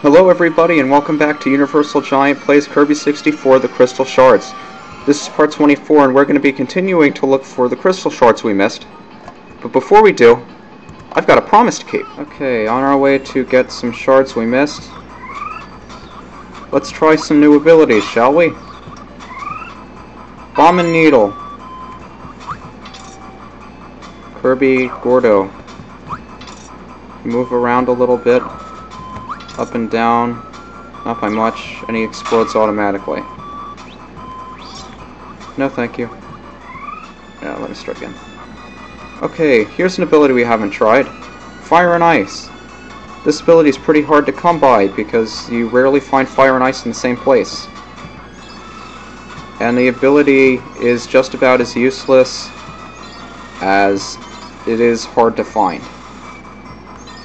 Hello everybody and welcome back to UniversalGiant Plays Kirby 64 The Crystal Shards. This is part 24 and we're going to be continuing to look for the crystal shards we missed. But before we do, I've got a promise to keep. Okay, on our way to get some shards we missed. Let's try some new abilities, shall we? Bomb and Needle. Kirby Gordo. Move around a little bit. Up and down, not by much, and he explodes automatically. No thank you. Yeah, let me start again. Okay, here's an ability we haven't tried. Fire and Ice. This ability is pretty hard to come by because you rarely find fire and ice in the same place. And the ability is just about as useless as it is hard to find.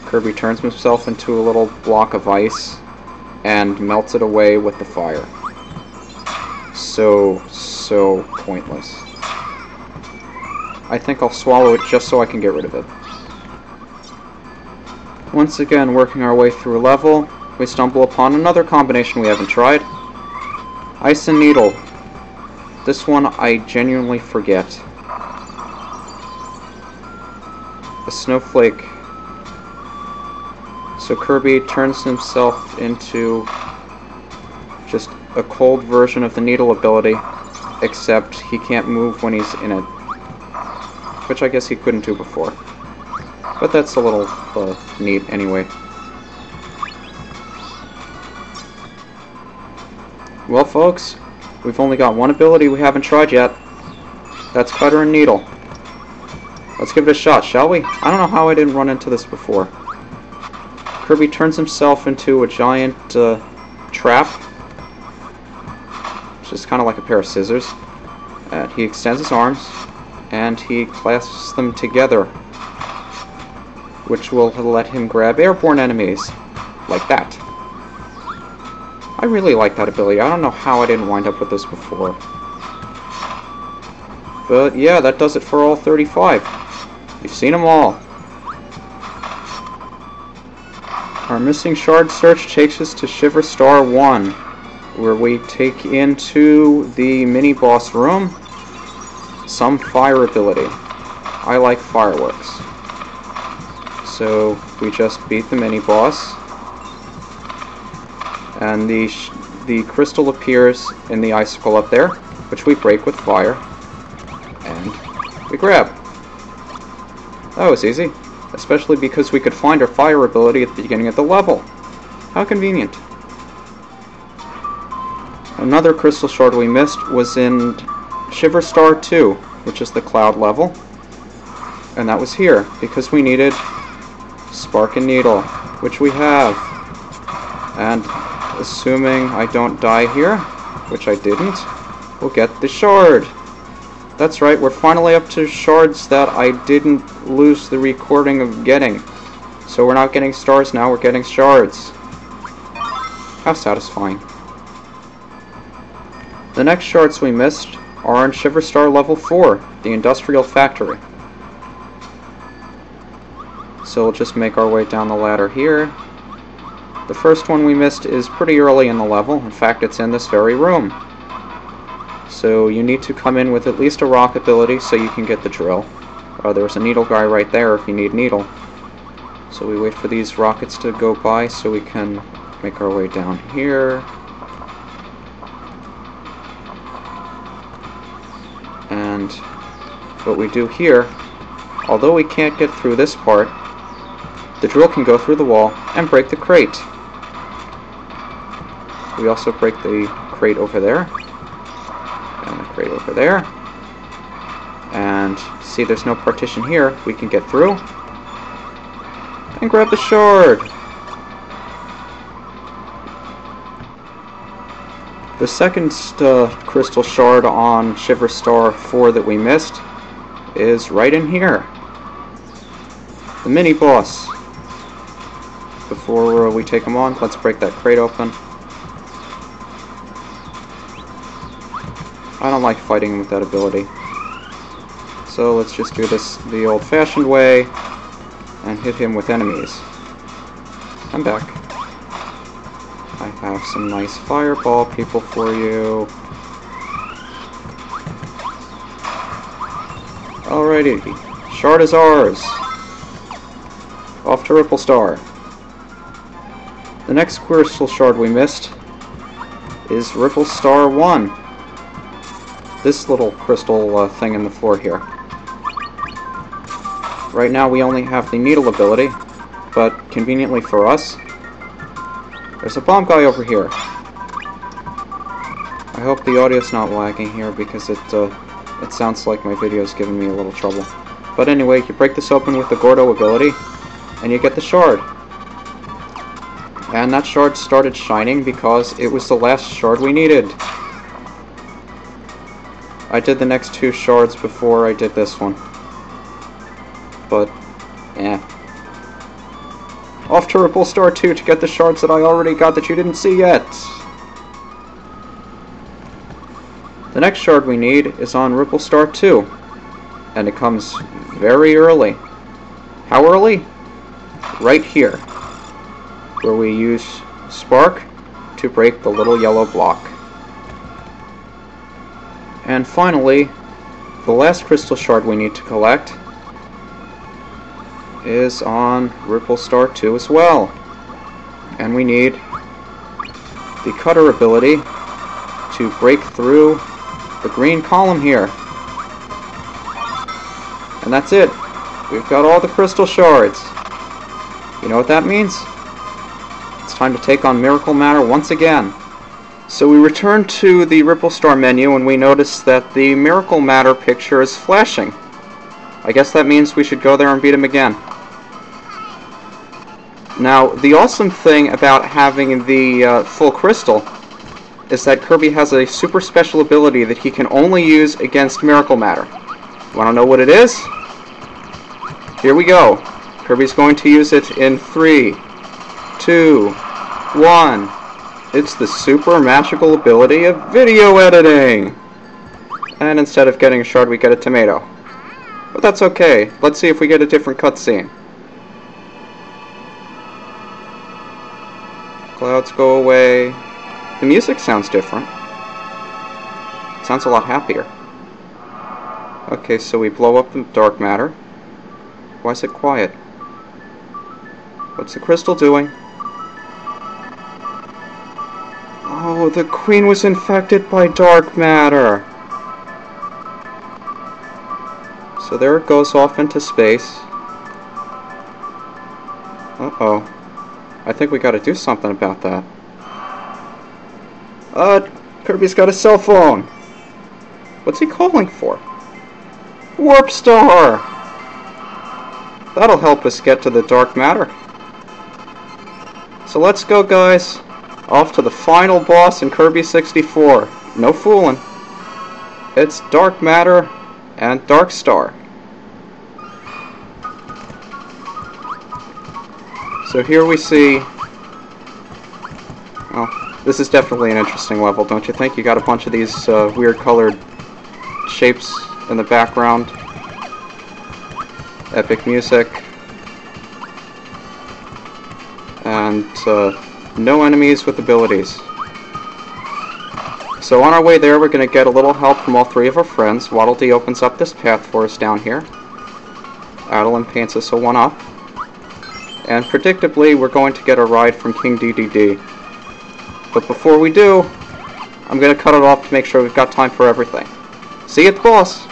Kirby turns himself into a little block of ice and melts it away with the fire. So pointless. I think I'll swallow it just so I can get rid of it. Once again, working our way through a level, we stumble upon another combination we haven't tried. Ice and Needle. This one I genuinely forget. A snowflake. So Kirby turns himself into just a cold version of the Needle ability, except he can't move when he's in it, which I guess he couldn't do before. But that's a little neat anyway. Well folks, we've only got one ability we haven't tried yet. That's Cutter and Needle. Let's give it a shot, shall we? I don't know how I didn't run into this before. Kirby turns himself into a giant trap, which is kind of like a pair of scissors. And he extends his arms, and he clasps them together, which will let him grab airborne enemies, like that. I really like that ability. I don't know how I didn't wind up with this before. But yeah, that does it for all 35. You've seen them all. Our missing shard search takes us to Shiver Star 1, where we take into the mini-boss room some fire ability. I like fireworks. So we just beat the mini-boss, and the crystal appears in the icicle up there, which we break with fire, and we grab. That was easy. Especially because we could find our fire ability at the beginning of the level. How convenient. Another crystal shard we missed was in Shiver Star 2, which is the cloud level. And that was here, because we needed Spark and Needle, which we have. And assuming I don't die here, which I didn't, we'll get the shard. That's right, we're finally up to shards that I didn't lose the recording of getting. So we're not getting stars now, we're getting shards. How satisfying. The next shards we missed are in Shiver Star Level 4, the Industrial Factory. So we'll just make our way down the ladder here. The first one we missed is pretty early in the level, in fact it's in this very room. So you need to come in with at least a rock ability so you can get the drill. There's a needle guy right there if you need needle. So we wait for these rockets to go by so we can make our way down here. And what we do here, although we can't get through this part, the drill can go through the wall and break the crate. We also break the crate over there. And the crate over there. And see, there's no partition here. We can get through. And grab the shard. The second crystal shard on Shiver Star 4 that we missed is right in here. The mini-boss. Before we take him on, let's break that crate open. I don't like fighting with that ability. So let's just do this the old-fashioned way and hit him with enemies. I'm back. I have some nice fireball people for you. Alrighty, Shard is ours. Off to Ripple Star. The next crystal shard we missed is Ripple Star 1. This little crystal thing in the floor here. Right now we only have the needle ability, but conveniently for us, there's a bomb guy over here. I hope the audio's not lagging here because it sounds like my video's giving me a little trouble. But anyway, you break this open with the Gordo ability, and you get the shard. And that shard started shining because it was the last shard we needed. I did the next 2 shards before I did this one. But, yeah. Off to Ripple Star 2 to get the shards that I already got that you didn't see yet. The next shard we need is on Ripple Star 2. And it comes very early. How early? Right here. Where we use Spark to break the little yellow block. And finally, the last crystal shard we need to collect is on Ripple Star 2 as well. And we need the cutter ability to break through the green column here. And that's it. We've got all the crystal shards. You know what that means? It's time to take on Miracle Matter once again. So we return to the Ripple Star menu and we notice that the Miracle Matter picture is flashing. I guess that means we should go there and beat him again. Now, the awesome thing about having the full crystal is that Kirby has a super special ability that he can only use against Miracle Matter. Want to know what it is? Here we go. Kirby's going to use it in 3, 2, 1. It's the super magical ability of video editing! And instead of getting a shard, we get a tomato. But that's okay. Let's see if we get a different cutscene. Clouds go away. The music sounds different. It sounds a lot happier. Okay, so we blow up the dark matter. Why is it quiet? What's the crystal doing? Oh, the queen was infected by dark matter. So there it goes off into space. Uh-oh. I think we gotta do something about that. Kirby's got a cell phone. What's he calling for? Warp Star! That'll help us get to the dark matter. So let's go, guys. Off to the final boss in Kirby 64. No fooling. It's Dark Matter and Dark Star. So here we see... Well, this is definitely an interesting level, don't you think? You got a bunch of these weird colored shapes in the background. Epic music. And no enemies with abilities. So on our way there, we're going to get a little help from all 3 of our friends. Waddle Dee opens up this path for us down here. Adeline paints us a 1-up. And predictably, we're going to get a ride from King DDD. But before we do, I'm going to cut it off to make sure we've got time for everything. See you at the boss!